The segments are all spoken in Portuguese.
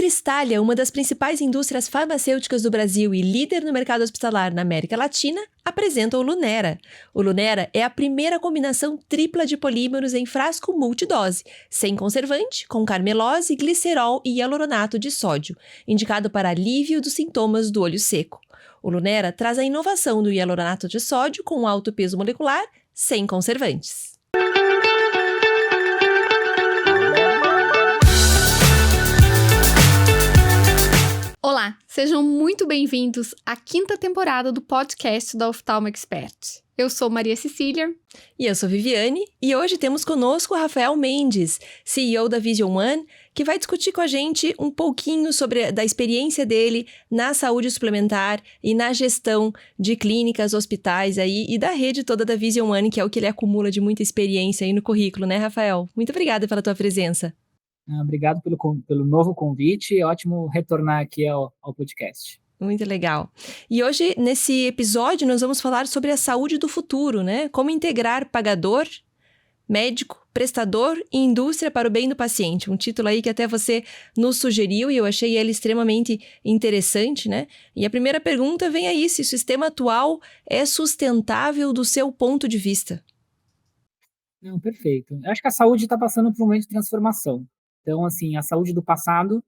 Cristália, uma das principais indústrias farmacêuticas do Brasil e líder no mercado hospitalar na América Latina, apresenta o Lunera. O Lunera é a primeira combinação tripla de polímeros em frasco multidose, sem conservante, com carmelose, glicerol e hialuronato de sódio, indicado para alívio dos sintomas do olho seco. O Lunera traz a inovação do hialuronato de sódio com alto peso molecular, sem conservantes. Olá, sejam muito bem-vindos à 5ª temporada do podcast da Oftalmo Expert. Eu sou Maria Cecília. E eu sou Viviane, e hoje temos conosco o Rafael Mendes, CEO da Vision One, que vai discutir com a gente um pouquinho sobre da experiência dele na saúde suplementar e na gestão de clínicas, hospitais aí, e da rede toda da Vision One, que é o que ele acumula de muita experiência aí no currículo, né, Rafael? Muito obrigada pela tua presença. Obrigado pelo novo convite, é ótimo retornar aqui ao podcast. Muito legal. E hoje, nesse episódio, nós vamos falar sobre a saúde do futuro, né? Como integrar pagador, médico, prestador e indústria para o bem do paciente. Um título aí que até você nos sugeriu e eu achei ele extremamente interessante, né? E a primeira pergunta vem aí, se o sistema atual é sustentável do seu ponto de vista? Não, perfeito. Eu acho que a saúde está passando por um momento de transformação. Então, assim, a saúde do passado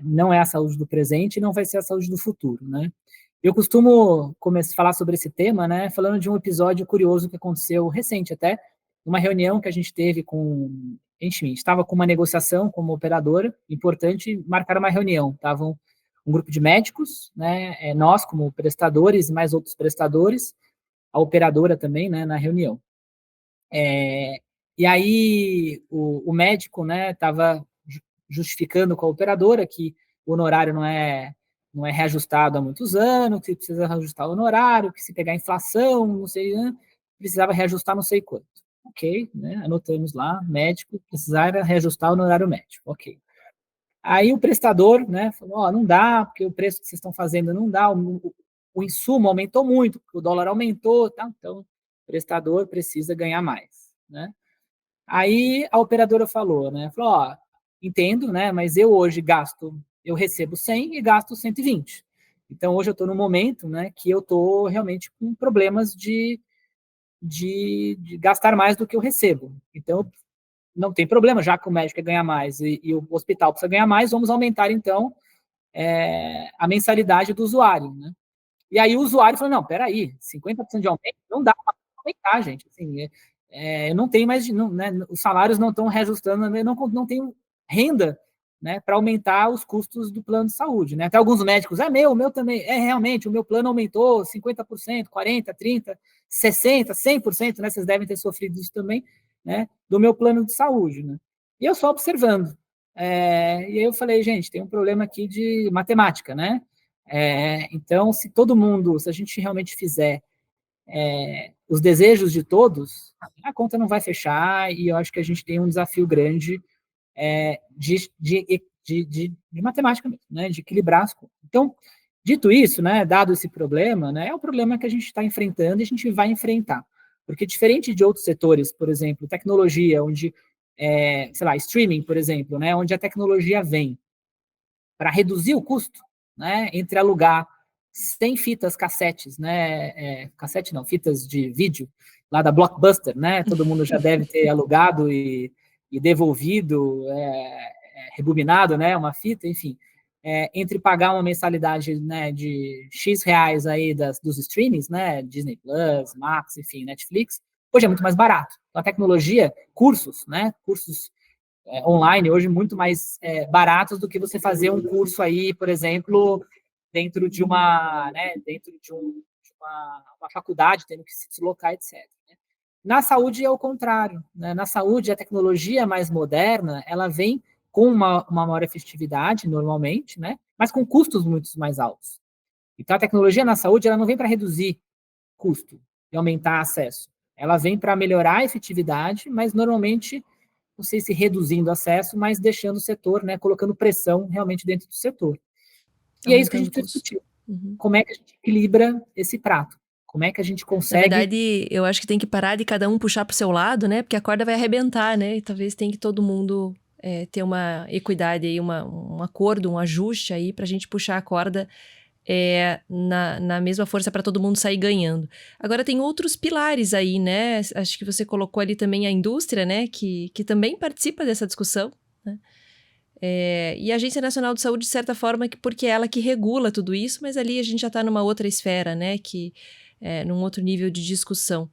não é a saúde do presente e não vai ser a saúde do futuro, né? Eu costumo falar sobre esse tema, né, falando de um episódio curioso que aconteceu recente até, uma reunião que a gente teve enfim, estava com uma negociação com uma operadora importante, marcaram uma reunião, estavam um grupo de médicos, né, nós como prestadores e mais outros prestadores, a operadora também, né, na reunião. E aí o médico, né, estava justificando com a operadora que o honorário não é reajustado há muitos anos, que precisa reajustar o honorário, que se pegar inflação, não sei, né, precisava reajustar não sei quanto. Ok, né, anotamos lá, médico, precisava reajustar o honorário médico, ok. Aí o prestador, né, falou, não dá, porque o preço que vocês estão fazendo não dá, o insumo aumentou muito, porque o dólar aumentou, tá? Então o prestador precisa ganhar mais, né? Aí a operadora falou, entendo, né, mas eu hoje eu recebo 100 e gasto 120. Então hoje eu estou num momento, né, que eu estou realmente com problemas de gastar mais do que eu recebo. Então não tem problema, já que o médico quer ganhar mais e o hospital precisa ganhar mais, vamos aumentar então a mensalidade do usuário, né? E aí o usuário falou, não, peraí, 50% de aumento não dá para aumentar, gente, assim, eu não tenho mais, né, os salários não estão reajustando, não tenho renda, né, para aumentar os custos do plano de saúde, né? Até alguns médicos, o meu também, realmente, o meu plano aumentou 50%, 40%, 30%, 60%, 100%, né, vocês devem ter sofrido isso também, né, do meu plano de saúde, né? E eu só observando. E aí eu falei, gente, tem um problema aqui de matemática, né? Então, se a gente realmente fizer os desejos de todos, a conta não vai fechar e eu acho que a gente tem um desafio grande de matemática mesmo, né, de equilibrar as contas. Então, dito isso, né, dado esse problema, né, é o problema que a gente está enfrentando e a gente vai enfrentar. Porque diferente de outros setores, por exemplo, tecnologia, onde, sei lá, streaming, por exemplo, né, onde a tecnologia vem para reduzir o custo, né, entre alugar 100 fitas cassetes, né, cassete não, fitas de vídeo, lá da Blockbuster, né, todo mundo já deve ter alugado e devolvido, rebobinado, né, uma fita, enfim, entre pagar uma mensalidade, né, de X reais aí dos streamings, né, Disney Plus, Max, enfim, Netflix, hoje é muito mais barato. Então, a tecnologia, cursos, né, cursos online hoje muito mais baratos do que você fazer um curso aí, por exemplo, dentro de uma faculdade, tendo que se deslocar, etc. Né? Na saúde é o contrário. Né? Na saúde, a tecnologia mais moderna, ela vem com uma maior efetividade, normalmente, né? Mas com custos muito mais altos. Então, a tecnologia na saúde, ela não vem para reduzir custo e aumentar acesso. Ela vem para melhorar a efetividade, mas normalmente não sei se reduzindo acesso, mas deixando o setor, né, colocando pressão realmente dentro do setor. E é isso que a gente precisa discutir. Como é que a gente equilibra esse prato? Como é que a gente consegue... Na verdade, eu acho que tem que parar de cada um puxar para o seu lado, né? Porque a corda vai arrebentar, né? E talvez tenha que todo mundo ter uma equidade aí, um acordo, um ajuste aí para a gente puxar a corda na mesma força para todo mundo sair ganhando. Agora tem outros pilares aí, né? Acho que você colocou ali também a indústria, né? Que também participa dessa discussão, né? E a Agência Nacional de Saúde, de certa forma, porque é ela que regula tudo isso, mas ali a gente já está numa outra esfera, né? Num outro nível de discussão.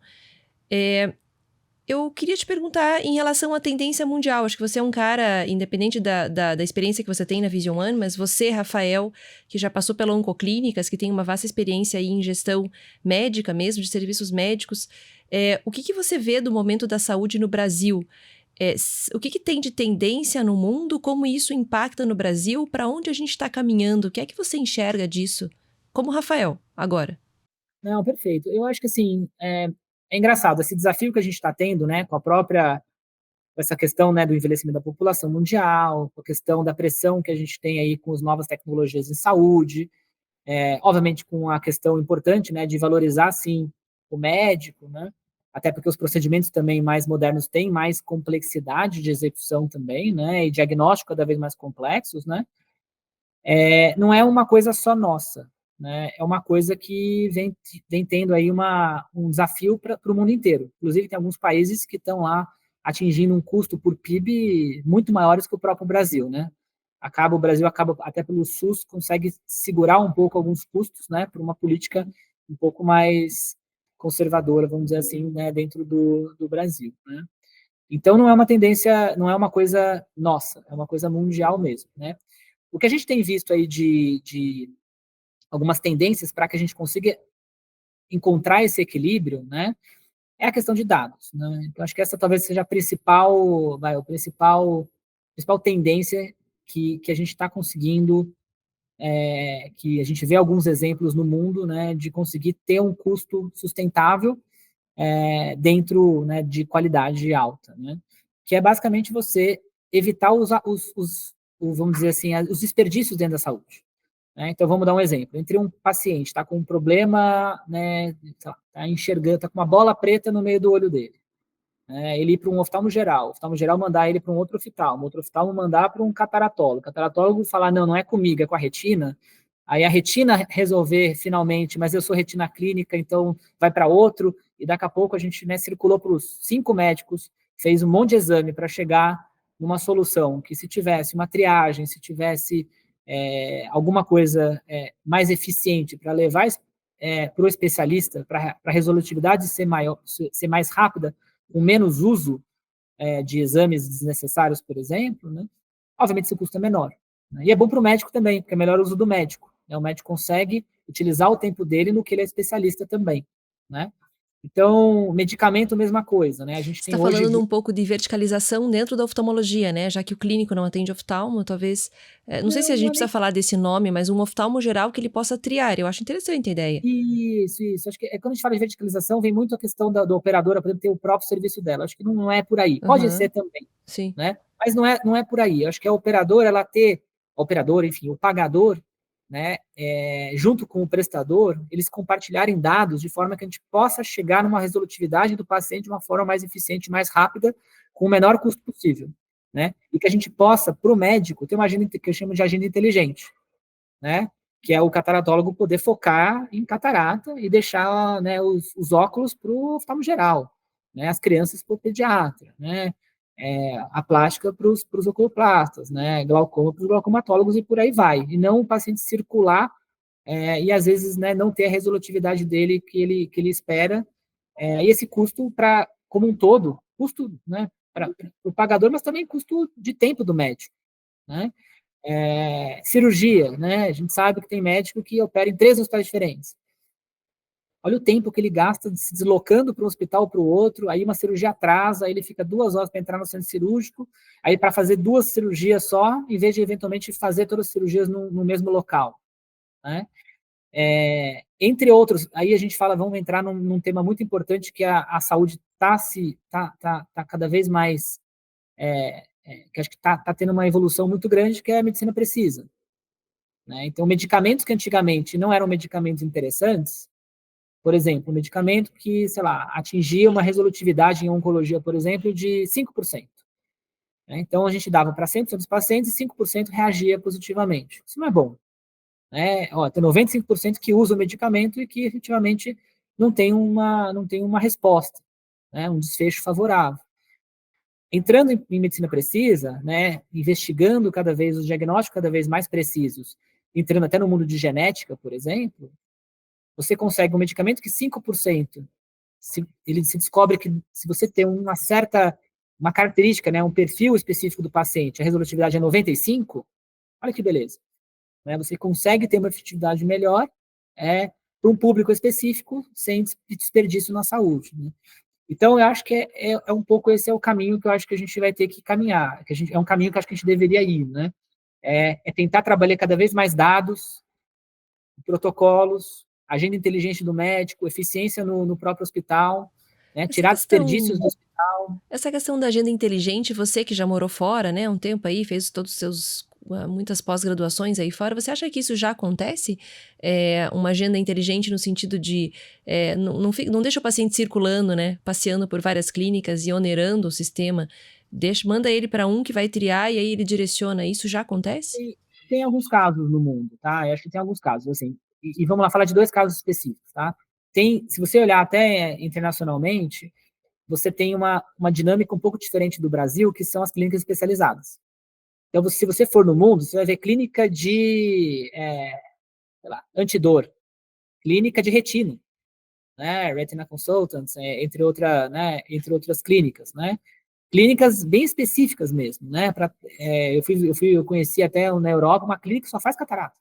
Eu queria te perguntar em relação à tendência mundial. Acho que você é um cara, independente da experiência que você tem na Vision One, mas você, Rafael, que já passou pela Oncoclínicas, que tem uma vasta experiência aí em gestão médica mesmo, de serviços médicos, o que você vê do momento da saúde no Brasil? O que tem de tendência no mundo? Como isso impacta no Brasil? Para onde a gente está caminhando? O que é que você enxerga disso? Como Rafael, agora. Não, perfeito. Eu acho que, assim, é engraçado, esse desafio que a gente está tendo, né, com essa questão, né, do envelhecimento da população mundial, com a questão da pressão que a gente tem aí com as novas tecnologias em saúde, obviamente com a questão importante, né, de valorizar, sim, o médico, né, até porque os procedimentos também mais modernos têm mais complexidade de execução também, né, e diagnóstico cada vez mais complexos, né, não é uma coisa só nossa, né, é uma coisa que vem tendo aí um desafio para o mundo inteiro. Inclusive, tem alguns países que estão lá atingindo um custo por PIB muito maiores que o próprio Brasil, né. O Brasil acaba, até pelo SUS, consegue segurar um pouco alguns custos, né, por uma política um pouco mais conservadora, vamos dizer assim, né, dentro do Brasil, né. Então, não é uma tendência, não é uma coisa nossa, é uma coisa mundial mesmo, né. O que a gente tem visto aí de algumas tendências para que a gente consiga encontrar esse equilíbrio, né, é a questão de dados, né. Então, acho que essa talvez seja a principal tendência que a gente está conseguindo, que a gente vê alguns exemplos no mundo, né, de conseguir ter um custo sustentável, dentro, né, de qualidade alta, né, que é basicamente você evitar vamos dizer assim, os desperdícios dentro da saúde, né. Então, vamos dar um exemplo, entre um paciente está com um problema, né, está enxergando, está com uma bola preta no meio do olho dele, ele ir para um oftalmo geral mandar ele para um outro oftalmo mandar para um cataratólogo, o cataratólogo falar, não é comigo, é com a retina, aí a retina resolver finalmente, mas eu sou retina clínica, então vai para outro, e daqui a pouco a gente, né, circulou para os 5 médicos, fez um monte de exame para chegar numa solução, que se tivesse uma triagem, se tivesse alguma coisa mais eficiente para levar para o especialista, para a resolutividade ser mais rápida, com menos uso de exames desnecessários, por exemplo, né, obviamente esse custo é menor, né, e é bom para o médico também, porque é melhor o uso do médico, né, o médico consegue utilizar o tempo dele no que ele é especialista também, né. Então, medicamento, mesma coisa, né, a gente Você tem está hoje... falando um pouco de verticalização dentro da oftalmologia, né? Já que o clínico não atende oftalmo, talvez... não sei se a Não, gente não é precisa nem... falar desse nome, mas um oftalmo geral que ele possa triar. Eu acho interessante a ideia. Isso. Acho que quando a gente fala de verticalização, vem muito a questão da operadora, por exemplo, ter o próprio serviço dela. Acho que não é por aí. Pode Aham, ser também, sim. né? Mas não é por aí. Acho que a operadora, enfim, o pagador, né, junto com o prestador, eles compartilharem dados de forma que a gente possa chegar numa resolutividade do paciente de uma forma mais eficiente, mais rápida, com o menor custo possível, né? E que a gente possa, para o médico, ter uma agenda que eu chamo de agenda inteligente, né? Que é o cataratólogo poder focar em catarata e deixar, né, os óculos para o oftalmo geral, né? As crianças para o pediatra, né? A plástica para os oculoplastas, né? Glaucoma para os glaucomatólogos e por aí vai. E não o paciente circular e às vezes, né, não ter a resolutividade dele que ele espera. E esse custo como um todo, custo, né, para o pagador, mas também custo de tempo do médico, né? Cirurgia, né? A gente sabe que tem médico que opera em 3 hospitais diferentes. Olha o tempo que ele gasta se deslocando para um hospital ou para o outro, aí uma cirurgia atrasa, aí ele fica 2 horas para entrar no centro cirúrgico, aí para fazer 2 cirurgias só, em vez de eventualmente fazer todas as cirurgias no mesmo local, né? Entre outros, aí a gente fala, vamos entrar num tema muito importante, que a saúde está cada vez mais, que acho que está tendo uma evolução muito grande, que é a medicina precisa, né? Então, medicamentos que antigamente não eram medicamentos interessantes, por exemplo, um medicamento que, sei lá, atingia uma resolutividade em oncologia, por exemplo, de 5%. né? Então, a gente dava para 100% dos pacientes e 5% reagia positivamente. Isso não é bom, né? Ó, tem 95% que usa o medicamento e que efetivamente não tem uma resposta, né? Um desfecho favorável. Entrando em medicina precisa, né, investigando cada vez os diagnósticos cada vez mais precisos, entrando até no mundo de genética, por exemplo, você consegue um medicamento que 5%, ele se descobre que se você tem uma característica, né, um perfil específico do paciente, a resolutividade é 95, olha que beleza, né, você consegue ter uma efetividade melhor para um público específico sem desperdício na saúde, né? Então, eu acho que é um pouco esse é o caminho que eu acho que a gente vai ter que caminhar, é um caminho que eu acho que a gente deveria ir, né? É tentar trabalhar cada vez mais dados, protocolos, agenda inteligente do médico, eficiência no próprio hospital, né? Essa Tirar desperdícios questão, do hospital. essa questão da agenda inteligente, você que já morou fora, né, um tempo aí, fez todos os seus muitas pós-graduações aí fora, você acha que isso já acontece? Uma agenda inteligente no sentido de não deixa o paciente circulando, né, passeando por várias clínicas e onerando o sistema, manda ele para um que vai triar e aí ele direciona. Isso já acontece? Tem alguns casos no mundo, tá? Eu acho que tem alguns casos, assim. E vamos lá falar de 2 casos específicos, tá? Se você olhar até internacionalmente, você tem uma dinâmica um pouco diferente do Brasil, que são as clínicas especializadas. Então, se você for no mundo, você vai ver clínica de, sei lá, antidor, clínica de retina, né, Retina Consultants, entre outras clínicas, né, clínicas bem específicas mesmo, né, eu conheci até na Europa uma clínica que só faz catarata,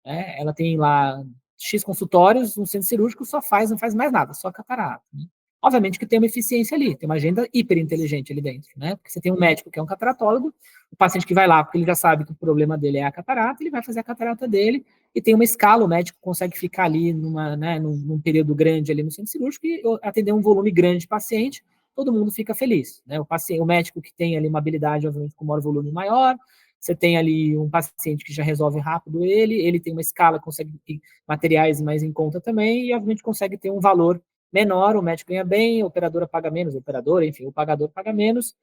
né, ela tem lá X consultórios, um centro cirúrgico não faz mais nada, só catarata, né? Obviamente que tem uma eficiência ali, tem uma agenda hiper inteligente ali dentro, né? Porque você tem um médico que é um cataratólogo, o paciente que vai lá, porque ele já sabe que o problema dele é a catarata, ele vai fazer a catarata dele, e tem uma escala, o médico consegue ficar ali num período grande ali no centro cirúrgico e atender um volume grande de paciente, todo mundo fica feliz, né? O médico que tem ali uma habilidade, obviamente, com maior volume maior, você tem ali um paciente que já resolve rápido ele tem uma escala, consegue ter materiais mais em conta também, e obviamente consegue ter um valor menor, o médico ganha bem, a operadora paga menos, enfim, o pagador paga menos,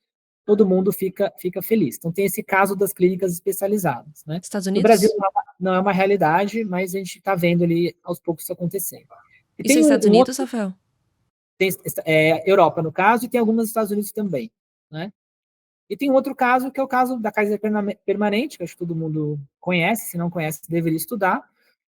todo mundo fica feliz. Então tem esse caso das clínicas especializadas, né? Estados No Brasil Unidos? não é uma realidade, mas a gente está vendo ali aos poucos isso acontecendo. E Isso é tem Estados um outro, Unidos, Rafael? tem Europa no caso, e tem algumas nos Estados Unidos também, né? E tem outro caso, que é o caso da Kaiser Permanente, que acho que todo mundo conhece, se não conhece, deveria estudar,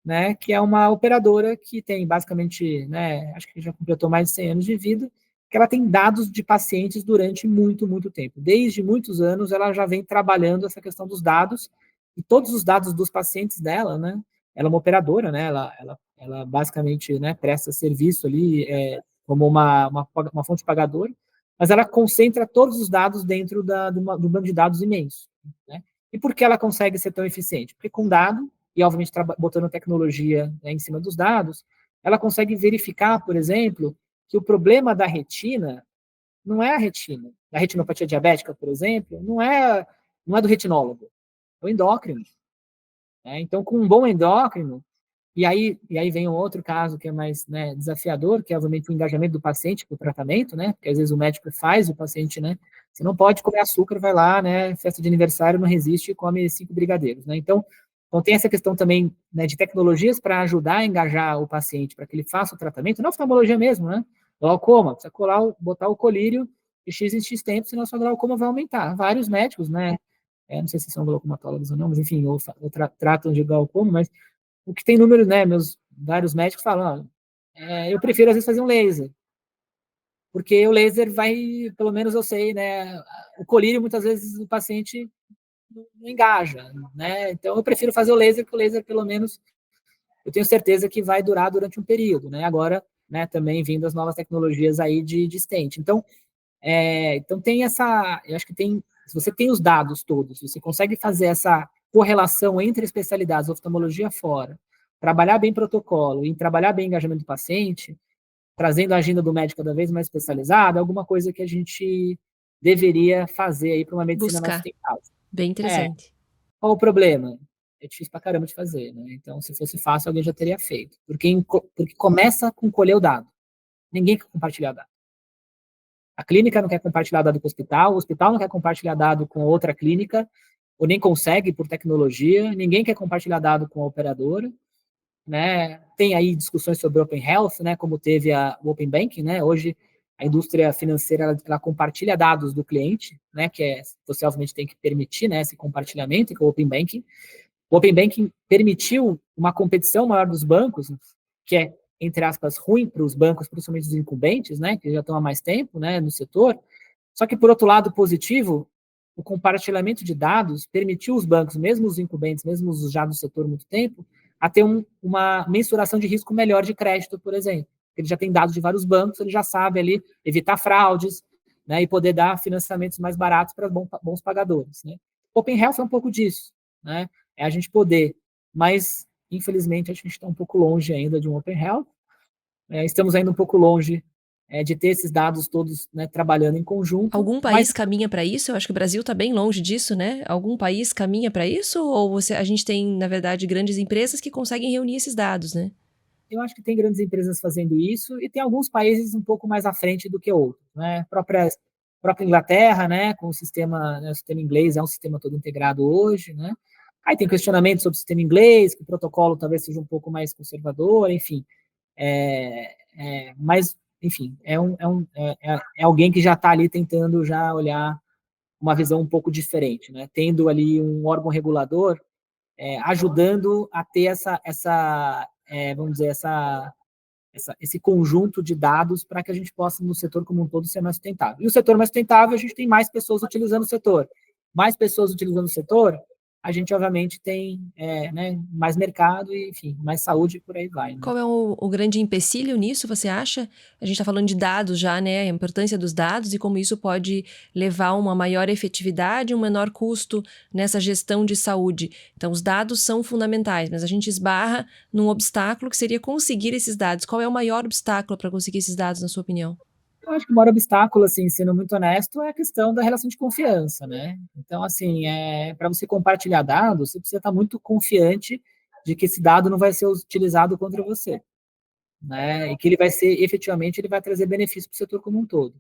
né, que é uma operadora que tem basicamente, né, acho que já completou mais de 100 anos de vida, que ela tem dados de pacientes durante muito, muito tempo. Desde muitos anos ela já vem trabalhando essa questão dos dados, e todos os dados dos pacientes dela, né, ela é uma operadora, né, ela basicamente, né, presta serviço ali como uma fonte pagadora, mas ela concentra todos os dados dentro do banco de dados imenso, né? E por que ela consegue ser tão eficiente? Porque com dado, e obviamente botando tecnologia, né, em cima dos dados, ela consegue verificar, por exemplo, que o problema da retina não é a retina. A retinopatia diabética, por exemplo, não é do retinólogo, é o endócrino, né? Então, com um bom endócrino, e aí vem um outro caso que é mais, né, desafiador, que é obviamente o engajamento do paciente com o tratamento, né? Porque às vezes o médico faz o paciente, né? Você não pode comer açúcar, vai lá, né? Festa de aniversário, não resiste e come 5 brigadeiros, né? Então tem essa questão também, né, de tecnologias para ajudar a engajar o paciente, para que ele faça o tratamento, na oftalmologia mesmo, né? Glaucoma, precisa botar o colírio de X em X tempo, senão a sua glaucoma vai aumentar. Vários médicos, né? Não sei se são glaucomatólogos ou não, mas enfim, ou tratam de glaucoma, mas o que tem número, né, meus vários médicos falam, eu prefiro às vezes fazer um laser, porque o laser vai, pelo menos eu sei, né, o colírio muitas vezes o paciente não engaja, né, então eu prefiro fazer o laser, porque o laser pelo menos eu tenho certeza que vai durar durante um período, né, agora, né, também vindo as novas tecnologias aí de stent. Então tem eu acho que se você tem os dados todos, você consegue fazer essa correlação entre especialidades, oftalmologia fora, trabalhar bem protocolo e trabalhar bem engajamento do paciente, trazendo a agenda do médico cada vez mais especializada, alguma coisa que a gente deveria fazer aí para uma medicina mais Buscar. sustentável. Bem interessante. Qual o problema? É difícil pra caramba de fazer, né? Então, se fosse fácil, alguém já teria feito. Porque começa com colher o dado. Ninguém quer compartilhar dado. A clínica não quer compartilhar dado com o hospital não quer compartilhar dado com outra clínica, ou nem consegue por tecnologia, ninguém quer compartilhar dado com a operadora, né? Tem aí discussões sobre Open Health, né? Como teve o Open Banking, né? Hoje a indústria financeira ela compartilha dados do cliente, né? Que você obviamente tem que permitir, né? Esse compartilhamento com o Open Banking. O Open Banking permitiu uma competição maior dos bancos, que é, entre aspas, ruim para os bancos, principalmente os incumbentes, né, que já estão há mais tempo, né, no setor. Só que, por outro lado, positivo, o compartilhamento de dados permitiu os bancos, mesmo os incumbentes, mesmo os já do setor há muito tempo, a ter uma mensuração de risco melhor de crédito, por exemplo. Ele já tem dados de vários bancos, ele já sabe ali evitar fraudes, né, e poder dar financiamentos mais baratos para bons pagadores, né. Open Health é um pouco disso, né, é a gente poder, mas infelizmente a gente está um pouco longe ainda de um Open Health, estamos ainda um pouco longe de ter esses dados todos, né, trabalhando em conjunto. Algum país caminha para isso? Eu acho que o Brasil está bem longe disso, né? Algum país caminha para isso? Ou a gente tem, na verdade, grandes empresas que conseguem reunir esses dados, né? Eu acho que tem grandes empresas fazendo isso e tem alguns países um pouco mais à frente do que outros, né? A própria Inglaterra, né, com o sistema inglês é um sistema todo integrado hoje, né? Aí tem questionamentos sobre o sistema inglês, que o protocolo talvez seja um pouco mais conservador, enfim. Mas, enfim, é alguém que já está ali tentando já olhar uma visão um pouco diferente, né? Tendo ali um órgão regulador ajudando a ter vamos dizer, esse conjunto de dados para que a gente possa, no setor como um todo, ser mais sustentável. E o setor mais sustentável, a gente tem mais pessoas utilizando o setor. Mais pessoas utilizando o setor, a gente, obviamente, tem né, mais mercado e, enfim, mais saúde e por aí vai. Né? Qual é o grande empecilho nisso, você acha? A gente está falando de dados já, né? A importância dos dados e como isso pode levar a uma maior efetividade, um menor custo nessa gestão de saúde. Então, os dados são fundamentais, mas a gente esbarra num obstáculo que seria conseguir esses dados. Qual é o maior obstáculo para conseguir esses dados, na sua opinião? Eu acho que o maior obstáculo, assim, sendo muito honesto, é a questão da relação de confiança, né? Então, assim, para você compartilhar dados, você precisa estar muito confiante de que esse dado não vai ser utilizado contra você, né? E que ele vai ser, efetivamente, ele vai trazer benefício para o setor como um todo.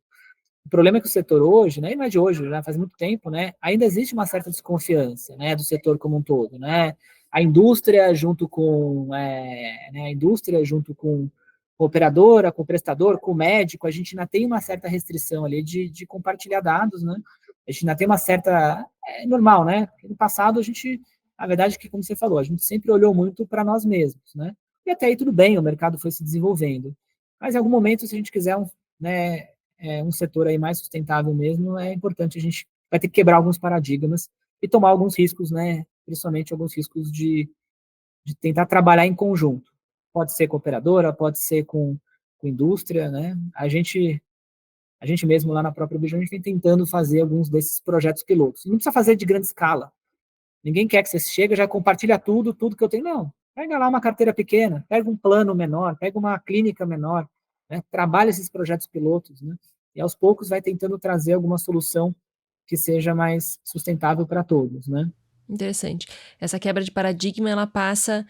O problema é que o setor hoje, né, não é de hoje, já faz muito tempo, né, ainda existe uma certa desconfiança, né, do setor como um todo, né? A indústria junto com, né, a indústria junto com operadora, com prestador, com médico, a gente ainda tem uma certa restrição ali de compartilhar dados, né? A gente ainda tem uma certa, normal, né? Porque no passado a gente, a verdade é que, como você falou, a gente sempre olhou muito para nós mesmos, né? E até aí tudo bem, o mercado foi se desenvolvendo. Mas em algum momento, se a gente quiser né, um setor aí mais sustentável mesmo, é importante a gente vai ter que quebrar alguns paradigmas e tomar alguns riscos, né? Principalmente alguns riscos de tentar trabalhar em conjunto. Pode ser com operadora, pode ser com indústria, né? A gente mesmo lá na própria Bijão, a gente vem tentando fazer alguns desses projetos pilotos. Não precisa fazer de grande escala. Ninguém quer que você chegue e já compartilha tudo que eu tenho. Não. Pega lá uma carteira pequena, pega um plano menor, pega uma clínica menor, né? Trabalha esses projetos pilotos, né? E aos poucos vai tentando trazer alguma solução que seja mais sustentável para todos, né? Interessante. Essa quebra de paradigma, ela passa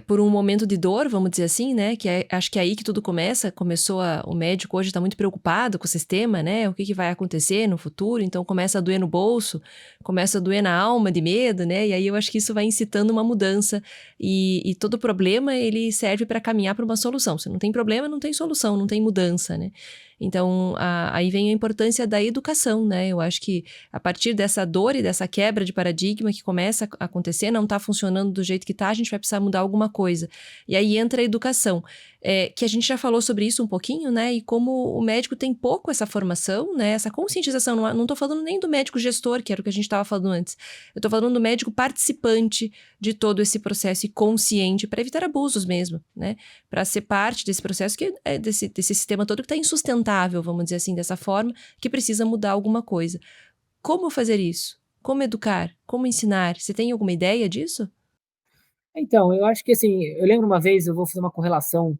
por um momento de dor, vamos dizer assim, né? Acho que é aí que tudo começa. O médico hoje está muito preocupado com o sistema, né? O que vai acontecer no futuro. Então, começa a doer no bolso, começa a doer na alma de medo, né? E aí eu acho que isso vai incitando uma mudança. E todo problema, ele serve para caminhar para uma solução. Se não tem problema, não tem solução, não tem mudança, né? Então, aí vem a importância da educação, né? Eu acho que a partir dessa dor e dessa quebra de paradigma que começa a acontecer, não está funcionando do jeito que está, a gente vai precisar mudar alguma coisa. E aí entra a educação, que a gente já falou sobre isso um pouquinho, né? E como o médico tem pouco essa formação, né? Essa conscientização. Não estou falando nem do médico gestor, que era o que a gente estava falando antes. Eu estou falando do médico participante de todo esse processo e consciente para evitar abusos mesmo, né? Para ser parte desse processo, desse sistema todo que está insustentável, vamos dizer assim, dessa forma, que precisa mudar alguma coisa. Como fazer isso? Como educar? Como ensinar? Você tem alguma ideia disso? Então, eu acho que assim, eu lembro uma vez, eu vou fazer uma correlação,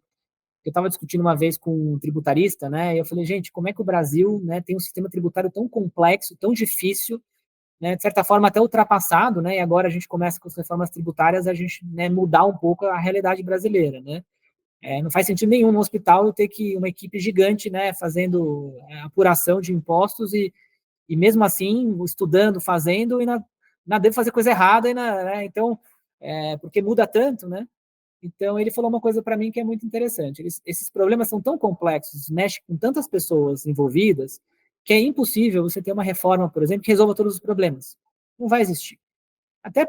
eu estava discutindo uma vez com um tributarista, né? E eu falei, gente, como é que o Brasil, né, tem um sistema tributário tão complexo, tão difícil, né, de certa forma até ultrapassado, né? E agora a gente começa com as reformas tributárias a gente, né, mudar um pouco a realidade brasileira, né? Não faz sentido nenhum no hospital eu ter que uma equipe gigante, né, fazendo apuração de impostos e mesmo assim estudando, fazendo e devo fazer coisa errada e né, então porque muda tanto, né? Então ele falou uma coisa para mim que é muito interessante. Esses problemas são tão complexos, mexe com tantas pessoas envolvidas que é impossível você ter uma reforma, por exemplo, que resolva todos os problemas. Não vai existir. Até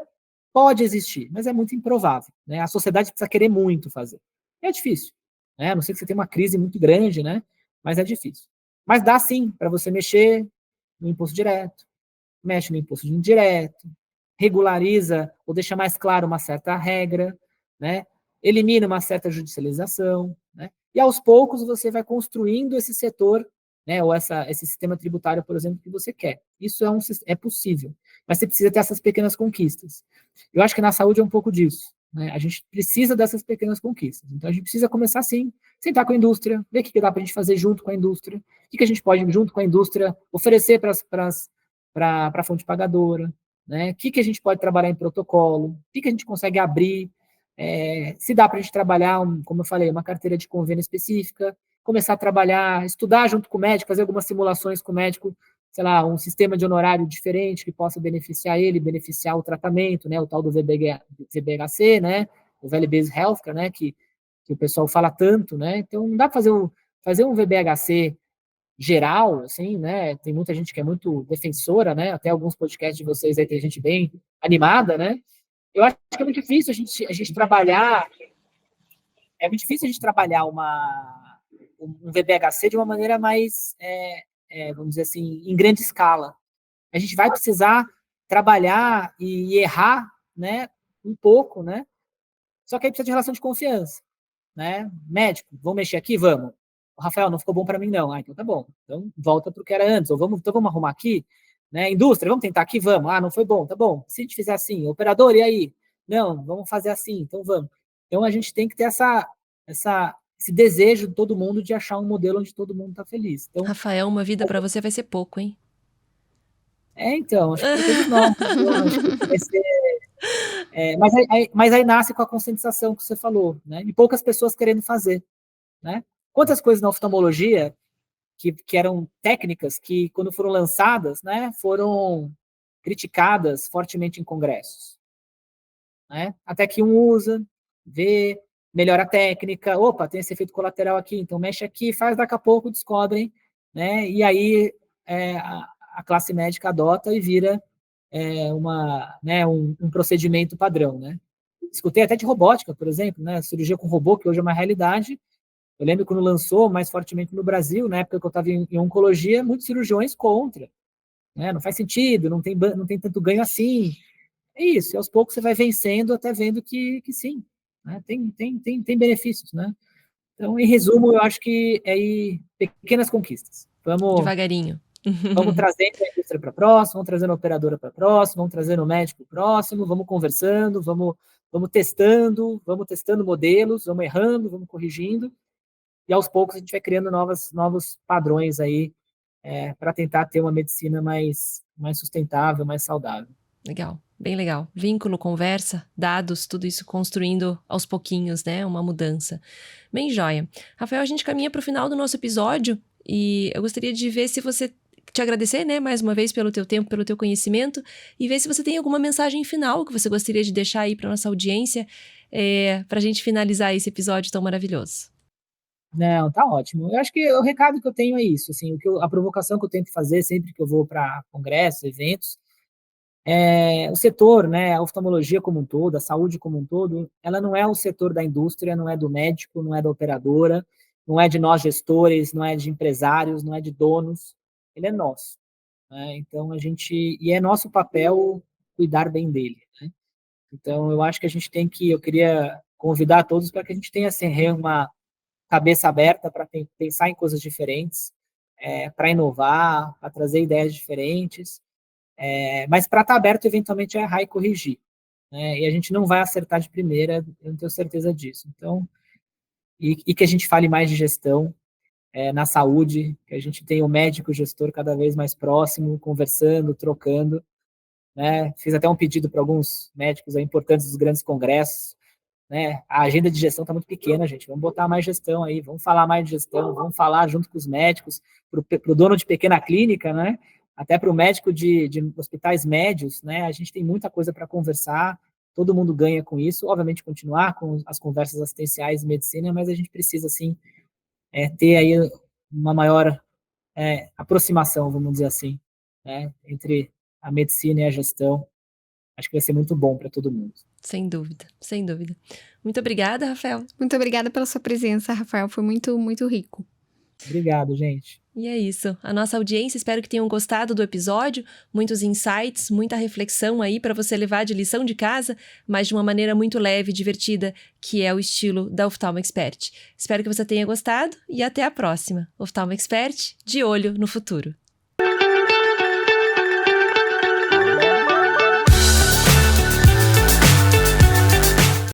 pode existir, mas é muito improvável, né? A sociedade precisa querer muito fazer. É difícil, né? A não ser que você tenha uma crise muito grande, né? Mas é difícil. Mas dá sim para você mexer no imposto direto, mexe no imposto indireto, regulariza ou deixa mais claro uma certa regra, né? Elimina uma certa judicialização, né? E aos poucos você vai construindo esse setor, né? Ou esse sistema tributário, por exemplo, que você quer. Isso é possível, mas você precisa ter essas pequenas conquistas. Eu acho que na saúde é um pouco disso, né? A gente precisa dessas pequenas conquistas. Então a gente precisa começar sim, sentar com a indústria, ver o que dá para a gente fazer junto com a indústria, o que a gente pode junto com a indústria oferecer para a fonte pagadora, né? O que a gente pode trabalhar em protocolo, o que a gente consegue abrir, se dá para a gente trabalhar, como eu falei, uma carteira de convênio específica, começar a trabalhar, estudar junto com o médico, fazer algumas simulações com o médico, sei lá, um sistema de honorário diferente que possa beneficiar ele, beneficiar o tratamento, né, o tal do VBHC, né, o Value Based Healthcare, né, que o pessoal fala tanto, né, então não dá para fazer um VBHC geral, assim, né, tem muita gente que é muito defensora, né, até alguns podcasts de vocês aí tem gente bem animada, né, eu acho que é muito difícil a gente trabalhar, um VBHC de uma maneira mais, vamos dizer assim, em grande escala. A gente vai precisar trabalhar e errar, né, um pouco, né, só que aí precisa de relação de confiança, né, médico, vamos mexer aqui? Vamos. O Rafael, não ficou bom para mim não. Então tá bom, então volta para o que era antes, ou então vamos arrumar aqui, né, indústria, vamos tentar aqui? Vamos. Não foi bom, tá bom. Se a gente fizer assim, operador, e aí? Não, vamos fazer assim, então vamos. Então a gente tem que ter esse desejo de todo mundo de achar um modelo onde todo mundo está feliz. Então, Rafael, uma vida para você vai ser pouco, hein? Então, acho que para todos nós, acho que vai ser, mas aí nasce com a conscientização que você falou, né? E poucas pessoas querendo fazer, né? Quantas coisas na oftalmologia que eram técnicas que, quando foram lançadas, né, foram criticadas fortemente em congressos, né? Até que um usa, vê, melhora a técnica, opa, tem esse efeito colateral aqui, então mexe aqui, faz, daqui a pouco descobrem, né? E aí a classe médica adota e vira um procedimento padrão, né? Escutei até de robótica, por exemplo, né? Cirurgia com robô, que hoje é uma realidade. Eu lembro quando lançou mais fortemente no Brasil, na época que eu estava em oncologia, muitos cirurgiões contra, né? Não faz sentido, não tem tanto ganho assim. É isso, e aos poucos você vai vencendo até vendo que sim, né? Tem benefícios, né? Então, em resumo, eu acho que é aí pequenas conquistas. Devagarinho. Vamos trazendo a indústria para próximo, vamos trazendo a operadora para próximo, vamos trazendo o médico próximo, vamos conversando, vamos testando modelos, vamos errando, vamos corrigindo, e aos poucos a gente vai criando novos padrões aí para tentar ter uma medicina mais sustentável, mais saudável. Legal, bem legal. Vínculo, conversa, dados, tudo isso construindo aos pouquinhos, né? Uma mudança. Bem joia. Rafael, a gente caminha para o final do nosso episódio e eu gostaria de ver se você te agradecer, né, mais uma vez pelo teu tempo, pelo teu conhecimento e ver se você tem alguma mensagem final que você gostaria de deixar aí para nossa audiência para a gente finalizar esse episódio tão maravilhoso. Não, tá ótimo. Eu acho que o recado que eu tenho é isso, assim, a provocação que eu tento fazer sempre que eu vou para congressos, eventos, o setor, né, a oftalmologia como um todo, a saúde como um todo, ela não é o setor da indústria, não é do médico, não é da operadora, não é de nós gestores, não é de empresários, não é de donos, ele é nosso, né? Então é nosso papel cuidar bem dele, né? Então eu acho que eu queria convidar todos para que a gente tenha assim, uma cabeça aberta para pensar em coisas diferentes, para inovar, para trazer ideias diferentes, mas para estar aberto eventualmente a errar e corrigir, né? E a gente não vai acertar de primeira, eu não tenho certeza disso. Então, e que a gente fale mais de gestão na saúde, que a gente tenha o médico o gestor cada vez mais próximo, conversando, trocando, né? Fiz até um pedido para alguns médicos importantes dos grandes congressos, né? A agenda de gestão está muito pequena, gente. Vamos botar mais gestão aí, vamos falar mais de gestão, vamos falar junto com os médicos, para o dono de pequena clínica, né? Até para o médico de hospitais médios, né? A gente tem muita coisa para conversar, todo mundo ganha com isso. Obviamente, continuar com as conversas assistenciais de medicina, mas a gente precisa, assim, ter aí uma maior aproximação, vamos dizer assim, né? Entre a medicina e a gestão. Acho que vai ser muito bom para todo mundo. Sem dúvida, sem dúvida. Muito obrigada, Rafael. Muito obrigada pela sua presença, Rafael. Foi muito, muito rico. Obrigado, gente. E é isso. A nossa audiência, espero que tenham gostado do episódio. Muitos insights, muita reflexão aí para você levar de lição de casa, mas de uma maneira muito leve e divertida, que é o estilo da Oftalmo Expert. Espero que você tenha gostado e até a próxima. Oftalmo Expert, de olho no futuro.